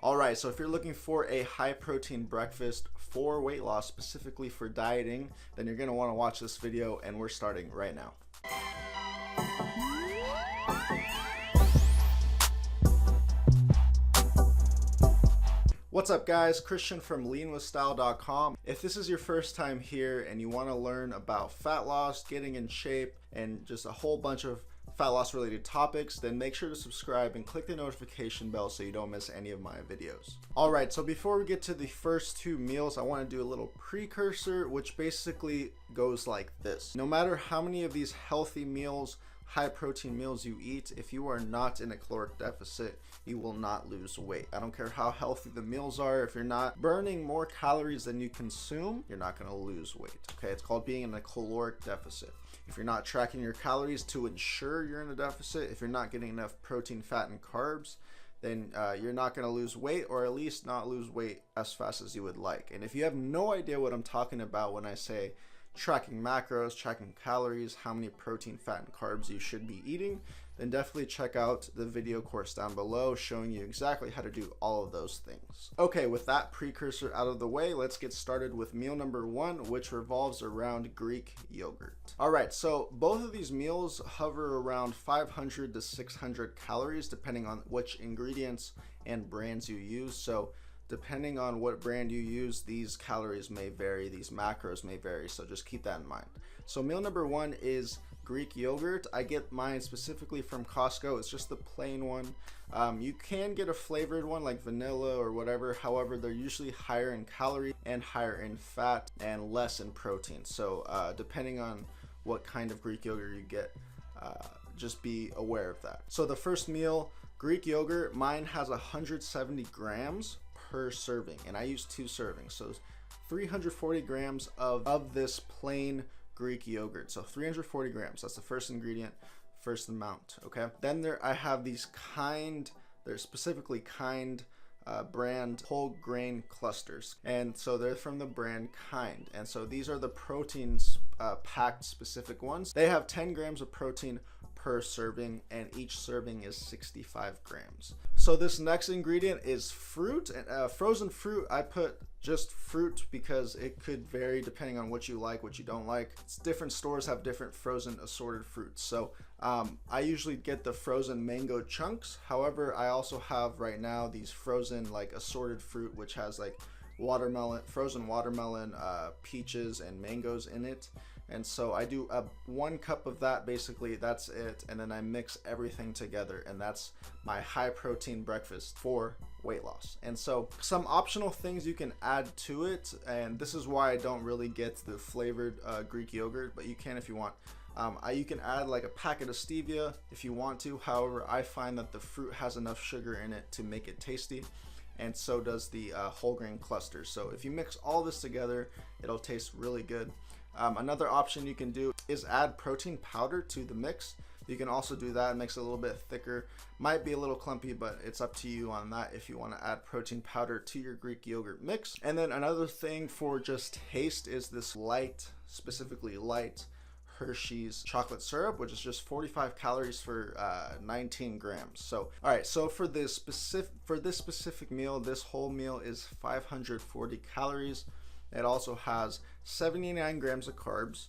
Alright, so if you're looking for a high protein breakfast for weight loss, specifically for dieting, then you're going to want to watch this video, and we're starting right now. What's up guys, Christian from leanwithstyle.com. If this is your first time here and you want to learn about fat loss, getting in shape, and just a whole bunch of fat loss related topics, then make sure to subscribe and click the notification bell so you don't miss any of my videos. Alright, so before we get to the first two meals, I want to do a little precursor, which basically goes like this. No matter how many of these healthy meals, high protein meals you eat, if you are not in a caloric deficit, you will not lose weight. I don't care how healthy the meals are. If you're not burning more calories than you consume, you're not going to lose weight. Okay, it's called being in a caloric deficit. If you're not tracking your calories to ensure you're in a deficit, if you're not getting enough protein, fat, and carbs, then you're not going to lose weight, or at least not lose weight as fast as you would like. And if you have no idea what I'm talking about when I say tracking macros, tracking calories, how many protein, fat, and carbs you should be eating, then definitely check out the video course down below showing you exactly how to do all of those things. Okay, with that precursor out of the way, let's get started with meal number one, which revolves around Greek yogurt. Alright, so both of these meals hover around 500 to 600 calories depending on which ingredients and brands you use. So depending on what brand you use, these calories may vary, these macros may vary, so just keep that in mind. So meal number one is Greek yogurt. I get mine specifically from Costco. It's just the plain one. You can get a flavored one like vanilla or whatever. However, they're usually higher in calorie and higher in fat and less in protein. So depending on what kind of Greek yogurt you get, just be aware of that. So the first meal, Greek yogurt, mine has 170 grams per serving, and I use 2 servings, so 340 grams of this plain Greek yogurt. So 340 grams, that's the first ingredient, first amount. Okay, then I have these they're specifically Kind brand whole grain clusters, and so they're from the brand Kind, and so these are the proteins packed specific ones. They have 10 grams of protein per serving, and each serving is 65 grams. So this next ingredient is fruit, and frozen fruit. I put just fruit because it could vary depending on what you like, what you don't like. Different stores have different frozen assorted fruits. So I usually get the frozen mango chunks. However, I also have right now these frozen like assorted fruit, which has like watermelon, frozen watermelon, peaches, and mangoes in it. And so I do 1 cup of that, basically that's it, and then I mix everything together, and that's my high protein breakfast for weight loss. And so some optional things you can add to it, and this is why I don't really get the flavored Greek yogurt, but you can if you want. You can add like a packet of stevia if you want to. However, I find that the fruit has enough sugar in it to make it tasty, and so does the whole grain clusters. So if you mix all this together, it'll taste really good. Another option you can do is add protein powder to the mix. You can also do that. It makes it a little bit thicker. Might be a little clumpy, but it's up to you on that if you want to add protein powder to your Greek yogurt mix. And then another thing for just taste is this specifically light Hershey's chocolate syrup, which is just 45 calories for 19 grams. So all right, so for this specific meal, this whole meal is 540 calories. It also has 79 grams of carbs,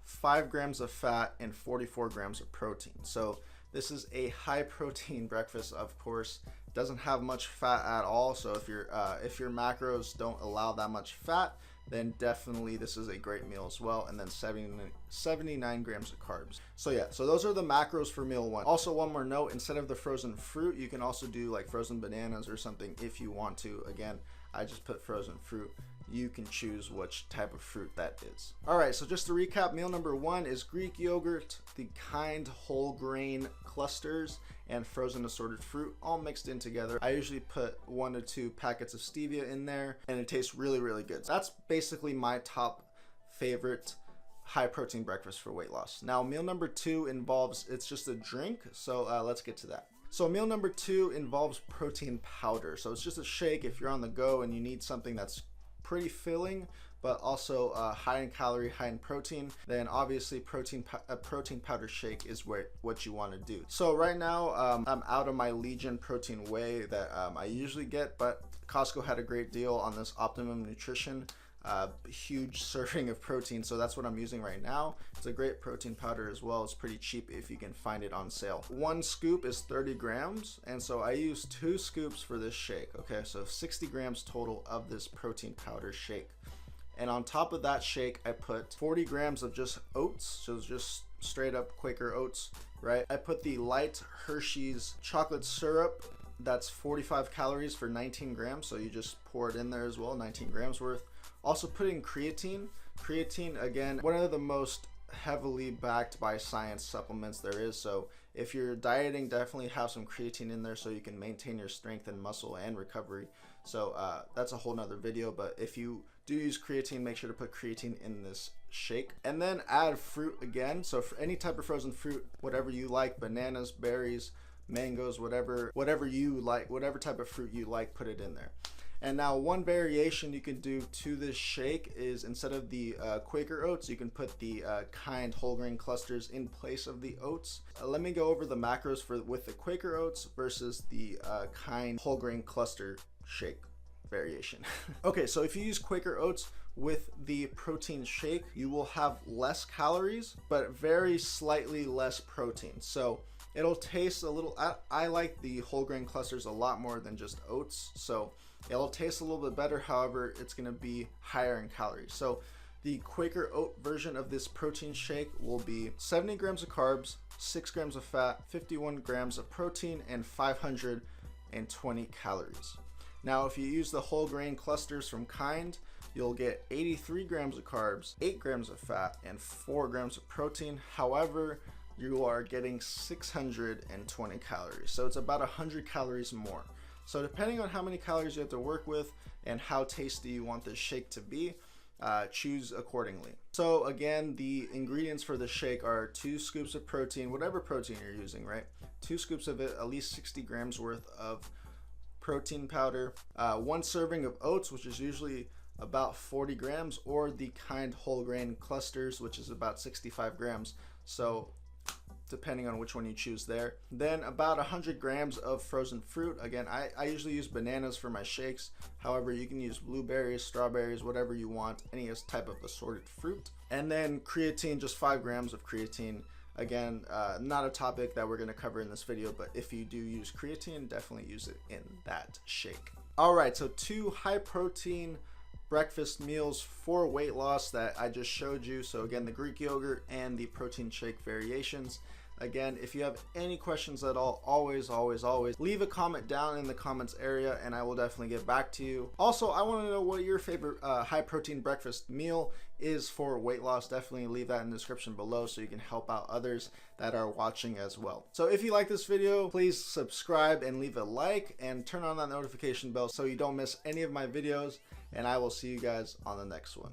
5 grams of fat, and 44 grams of protein. So this is a high protein breakfast. Of course, doesn't have much fat at all. So if your macros don't allow that much fat, then definitely this is a great meal as well. And then 79 grams of carbs. So yeah, so those are the macros for meal one. Also, one more note, instead of the frozen fruit, you can also do like frozen bananas or something if you want to. Again, I just put frozen fruit. You can choose which type of fruit that is. All right, so just to recap, meal number one is Greek yogurt, the Kind whole grain clusters, and frozen assorted fruit all mixed in together. I usually put 1 to 2 packets of stevia in there, and it tastes really, really good. So that's basically my top favorite high protein breakfast for weight loss. Now, meal number two it's just a drink, so let's get to that. So meal number two involves protein powder. So it's just a shake if you're on the go and you need something that's pretty filling but also high in calorie, high in protein, then obviously a protein powder shake is what you want to do. So right now I'm out of my Legion protein whey that I usually get, but Costco had a great deal on this Optimum Nutrition huge serving of protein, so that's what I'm using right now. It's a great protein powder as well. It's pretty cheap if you can find it on sale. One scoop is 30 grams, and so I use 2 scoops for this shake. Okay, so 60 grams total of this protein powder shake. And on top of that shake, I put 40 grams of just oats, so it's just straight up Quaker oats, right? I put the light Hershey's chocolate syrup. That's 45 calories for 19 grams, so you just pour it in there as well, 19 grams worth. Also put in creatine. Creatine, again, one of the most heavily backed by science supplements there is. So if you're dieting, definitely have some creatine in there so you can maintain your strength and muscle and recovery. So that's a whole nother video, but if you do use creatine, make sure to put creatine in this shake. And then add fruit again. So for any type of frozen fruit, whatever you like, bananas, berries, mangoes, whatever you like, whatever type of fruit you like, put it in there. And now one variation you can do to this shake is instead of the Quaker oats, you can put the Kind whole grain clusters in place of the oats. Let me go over the macros with the Quaker oats versus the Kind whole grain cluster shake variation. Okay, so if you use Quaker oats with the protein shake, you will have less calories, but very slightly less protein. So it'll taste a little, I like the whole grain clusters a lot more than just oats. So it'll taste a little bit better. However, it's going to be higher in calories. So the Quaker oat version of this protein shake will be 70 grams of carbs, 6 grams of fat, 51 grams of protein, and 520 calories. Now, if you use the whole grain clusters from Kind, you'll get 83 grams of carbs, 8 grams of fat, and 4 grams of protein. However, you are getting 620 calories. So it's about 100 calories more. So depending on how many calories you have to work with and how tasty you want this shake to be, choose accordingly. So again, the ingredients for the shake are 2 scoops of protein, whatever protein you're using, right? 2 scoops of it, at least 60 grams worth of protein powder, 1 serving of oats, which is usually about 40 grams, or the Kind whole grain clusters, which is about 65 grams. So depending on which one you choose there. Then about 100 grams of frozen fruit. Again, I usually use bananas for my shakes. However, you can use blueberries, strawberries, whatever you want, any type of assorted fruit. And then creatine, just 5 grams of creatine. Again, not a topic that we're going to cover in this video, but if you do use creatine, definitely use it in that shake. All right, so 2 high protein breakfast meals for weight loss that I just showed you. So again, the Greek yogurt and the protein shake variations. Again, if you have any questions at all, always leave a comment down in the comments area and I will definitely get back to you. Also, I want to know what your favorite high protein breakfast meal is for weight loss. Definitely leave that in the description below so you can help out others that are watching as well. So if you like this video, please subscribe and leave a like and turn on that notification bell so you don't miss any of my videos, and I will see you guys on the next one.